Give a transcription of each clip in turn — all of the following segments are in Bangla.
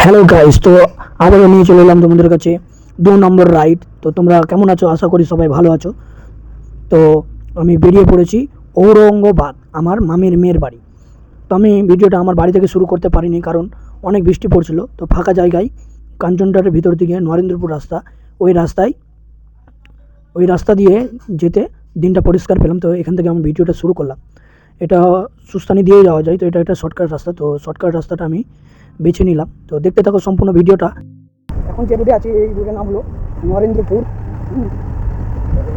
হ্যালো গাইস, তো আবারও নিয়ে চলে এলাম তোমাদের কাছে 2 নম্বর রাইড। তো তোমরা কেমন আছো? আশা করি সবাই ভালো আছো। তো আমি বেরিয়ে পড়েছি ঔরঙ্গাবাদ, আমার মামির মেয়ের বাড়ি। তো আমি ভিডিওটা আমার বাড়ি থেকে শুরু করতে পারিনি, কারণ অনেক বৃষ্টি পড়ছিল। তো ফাঁকা জায়গায় কাঞ্চনটারের ভিতর দিকে নরেন্দ্রপুর রাস্তা, ওই রাস্তায় ওই রাস্তা দিয়ে যেতে দিনটা পরিষ্কার পেলাম। তো এখান থেকে আমি ভিডিওটা শুরু করলাম। এটা সুস্থানি দিয়ে যাওয়া যায়, তো এটা একটা শর্টকাট রাস্তা। তো শর্টকাট রাস্তাটা আমি বেছে নিলাম। তো দেখতে থাকো সম্পূর্ণ ভিডিওটা। এখন যে রুটে আছি, এই রুটের নাম হলো নরেন্দ্রপুর।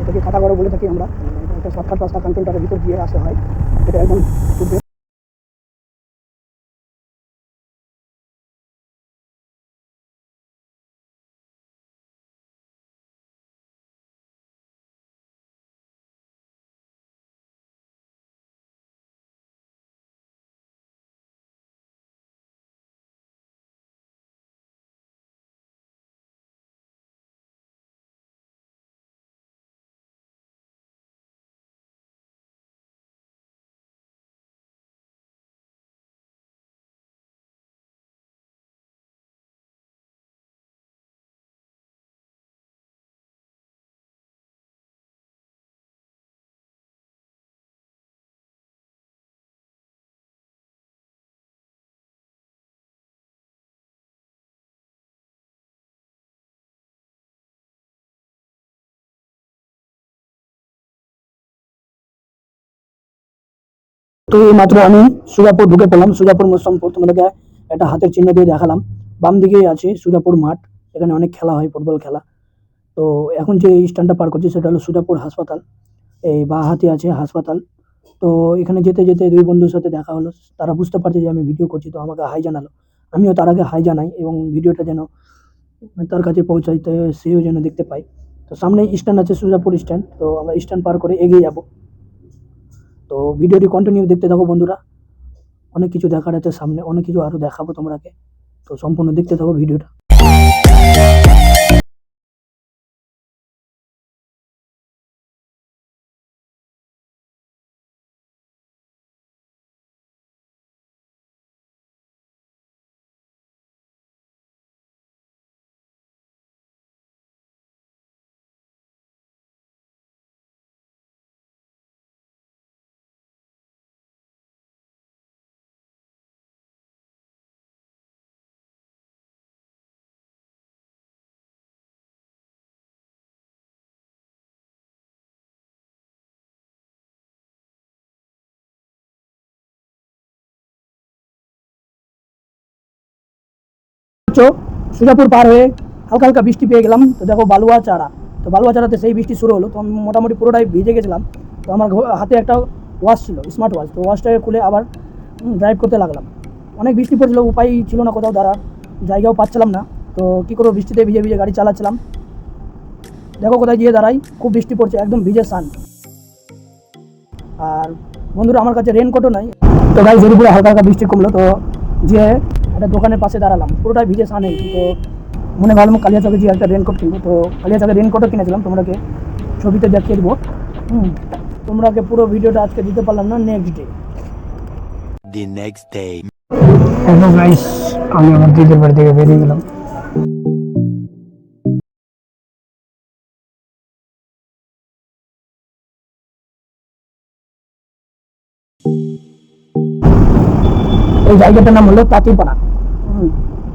এটাকে কাটাগড় বলে থাকি আমরা। এটা একটা শর্টকাট রাস্তা, কাঞ্চনটারের ভিতর দিয়ে আসতে হয়। এটা একদম তো মাত্র আমি সুজাপুর ঢুকে পড়লাম। সুজাপুর মোসাম্পুর তোমাদেরকে একটা হাতের চিহ্ন দিয়ে দেখালাম। বাম দিকেই আছে সুজাপুর মাঠ, এখানে অনেক খেলা হয়, ফুটবল খেলা। তো এখন যে স্ট্যান্ডটা পার করছি সেটা হলো সুজাপুর হাসপাতাল। এই বা হাতি আছে হাসপাতাল। তো এখানে যেতে যেতে দুই বন্ধুর সাথে দেখা হলো। তারা বুঝতে পারছে যে আমি ভিডিও করছি, তো আমাকে হাই জানালো। আমিও তার আগে হাই জানাই, এবং ভিডিওটা যেন তার কাছে পৌঁছাইতে সেও যেন দেখতে পায়। তো সামনে স্ট্যান্ড আছে, সুজাপুর স্ট্যান্ড। তো আমরা স্ট্যান্ড পার করে এগিয়ে যাব। তো ভিডিওটি কন্টিনিউ দেখতে থাকো বন্ধুরা। অনেক কিছু দেখার আছে সামনে, অনেক কিছু আরও দেখাবো তোমাকে। তো সম্পূর্ণ দেখতে থাকো ভিডিওটা। সুজাপুর পার হয়ে হালকা হালকা বৃষ্টি পেয়ে গেলাম। তো দেখো বালুয়া চারা, তো বালুয়া চারাতে সেই বৃষ্টি শুরু হলো। তো আমি মোটামুটি পুরোটাই ভিজে গেছিলাম। তো আমার হাতে একটা ওয়াচ ছিল, স্মার্ট ওয়াচ। তো ওয়াচটাকে খুলে আবার ড্রাইভ করতে লাগলাম। অনেক বৃষ্টি পড়ছিল, উপায় ছিল না কোথাও দাঁড়ার, জায়গাও পাচ্ছিলাম না। তো কী করবো, বৃষ্টিতে ভিজে ভিজে গাড়ি চালাচ্ছিলাম। দেখো কোথায় গিয়ে দাঁড়াই, খুব বৃষ্টি পড়ছে, একদম ভিজে সান। আর বন্ধুরা, আমার কাছে রেনকোটও নাই। তো গাড়ি জোরে পুরো হালকা হালকা বৃষ্টি কমলো। তো যে একটা দোকানের পাশে দাঁড়ালাম, পুরোটাই ভিজে সানে। তো মনে ভাবলাম কালিয়াচকে যে একটা রেনকোট কিনবো। তো কালিয়াচকে রেনকোটও কিনেছিলাম, তোমাকে ছবিতে দেখিয়ে দেবো। তোমরাকে পুরো ভিডিওটা আজকে দিতে পারলাম না, নেক্সট ডে। হ্যালো গাইস, আমি আমার দিদির বাড়ি থেকে বেরিয়ে গেলাম। এই জায়গাটার নাম হলো তাঁতিপাড়া।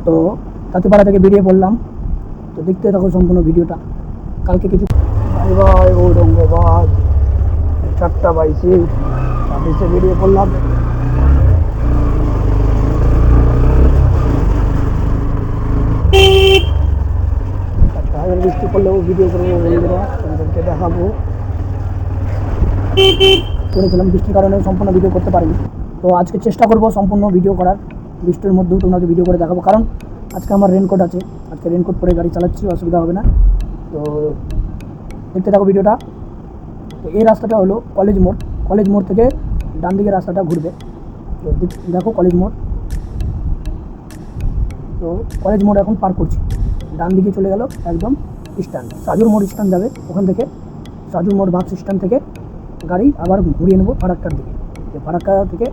তো তাঁতিপাড়া থেকে বেরিয়ে পড়লাম। তো দেখতে থাকো সম্পূর্ণ ভিডিওটা। কালকে কিছু বাই বাই ঔরঙ্গাবাদ, 4:22 ছাব্বিশে বেরিয়ে পড়লাম। বৃষ্টি পড়লেও ভিডিও করবো বন্ধুরা, তোমাদেরকে দেখাবো। করেছিলাম, বৃষ্টির কারণে সম্পূর্ণ ভিডিও করতে পারিনি। তো আজকে চেষ্টা করবো সম্পূর্ণ ভিডিও করার, বৃষ্টির মধ্যেও তোমাকে ভিডিও করে দেখাবো। কারণ আজকে আমার রেনকোট আছে, আজকে রেনকোট পরে গাড়ি চালাচ্ছি, অসুবিধা হবে না। তো দেখতে থাকো ভিডিওটা। তো এই রাস্তাটা হলো কলেজ মোড়। কলেজ মোড় থেকে ডান দিকে রাস্তাটা ঘুরবে। তো দেখো কলেজ মোড়। তো কলেজ মোড় এখন পার করছি। ডান দিকে চলে গেল একদম স্ট্যান্ড, সাজুর মোড় স্ট্যান্ড যাবে। ওখান থেকে সাজুর মোড় বাস স্ট্যান্ড থেকে গাড়ি আবার ঘুরিয়ে নেবো ফারাক্কার দিকে। ফারাক্কা থেকে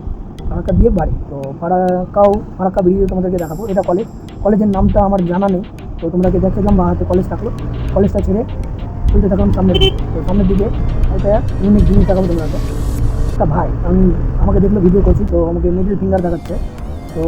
ফারাক্কা দিয়ে বাড়ি। তো ফারাক্কা ভিডিও তোমাদেরকে দেখাবো। এটা কলেজ, কলেজের নামটা আমার জানা নেই, তো তোমরা কি দেখলাম বা হাতে কলেজ থাকলো, কলেজটা ছেড়ে চলতে থাকলাম সামনের দিকে। তো সামনের দিকে একটা ইউনিক জিনিস দেখাবো তোমরা, একটা ভাই আমি আমাকে দেখলো ভিডিও করছি, তো আমাকে মিডিল ফিঙ্গার দেখাচ্ছে। তো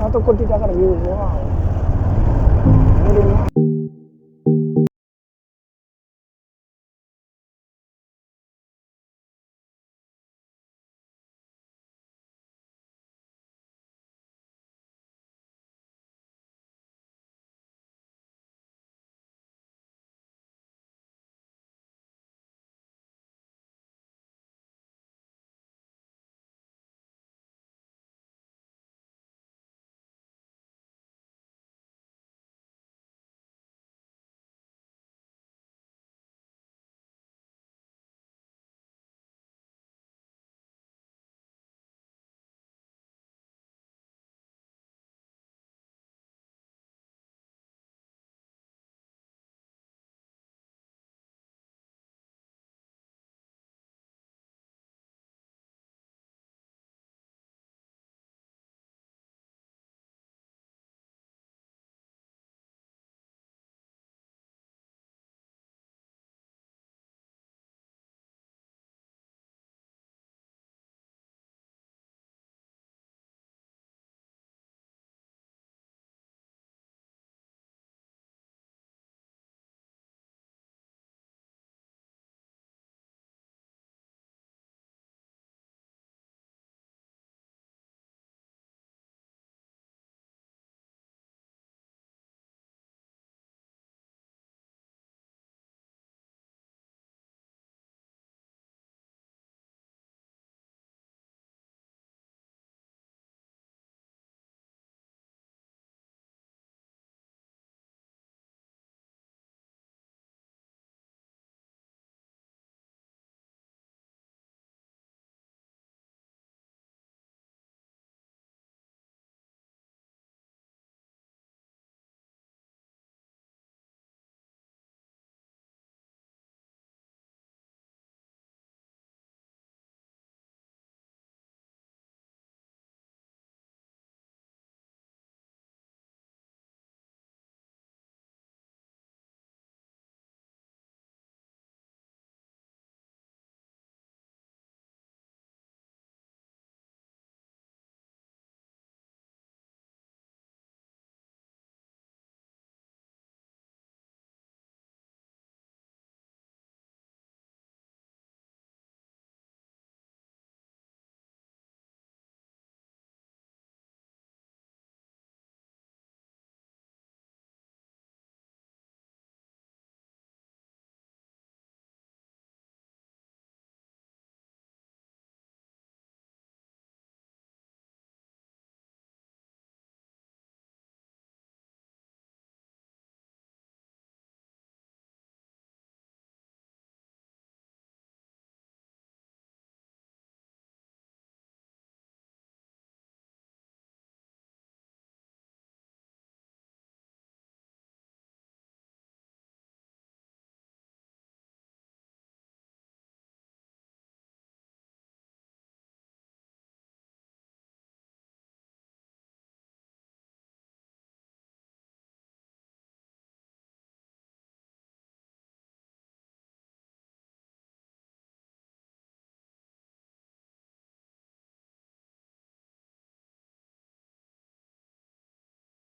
এত কোটি টাকার ভিউ।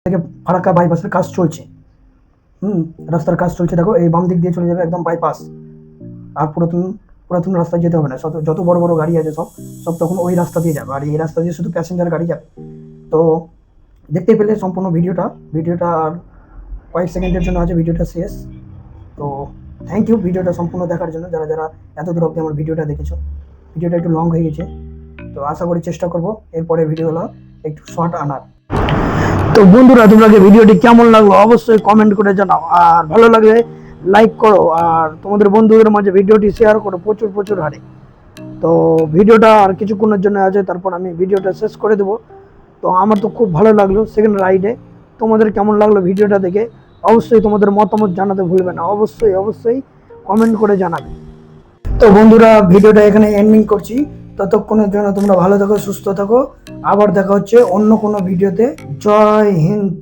থেকে ফারাক্কা বাইপাসের কাজ চলছে। রাস্তার কাজ চলছে, দেখো এই বাম দিক দিয়ে চলে যাবে একদম বাইপাস। আর পুরাতন পুরাতন রাস্তায় যেতে হবে না, যত বড় বড় গাড়ি আছে সব সব তখন ওই রাস্তা দিয়ে যাবে, আর এই রাস্তা দিয়ে শুধু প্যাসেঞ্জার গাড়ি যাবে। তো দেখতে পেলে সম্পূর্ণ ভিডিওটা আর কয়েক সেকেন্ডের জন্য আছে, ভিডিওটা শেষ। তো থ্যাংক ইউ ভিডিওটা সম্পূর্ণ দেখার জন্য, যারা যারা এত দূর অব্দি আমার ভিডিওটা দেখেছো। ভিডিওটা একটু লং হয়ে গেছে, তো আশা করি চেষ্টা করবো এরপরে ভিডিওগুলো একটু শর্ট আনার। তো বন্ধুরা, তোমরা ভিডিওটি কেমন লাগলো অবশ্যই কমেন্ট করে জানাও, আর ভালো লাগলে লাইক করো, আর তোমাদের বন্ধুদের মাঝে ভিডিওটি শেয়ার করো প্রচুর প্রচুর হারে। তো ভিডিওটা আর কিছুক্ষণের জন্য আছে, তারপর আমি ভিডিওটা শেষ করে দেবো। তো আমার তো খুব ভালো লাগলো সেকেন্ড রাইডে। তোমাদের কেমন লাগলো ভিডিওটা দেখে অবশ্যই তোমাদের মতামত জানাতে ভুলবে না, অবশ্যই অবশ্যই কমেন্ট করে জানাবে। তো বন্ধুরা, ভিডিওটা এখানে এন্ডিং করছি। ততক্ষণের জন্য তোমরা ভালো থাকো, সুস্থ থাকো। আবার দেখা হচ্ছে অন্য কোনো ভিডিওতে। জয় হিন্দ।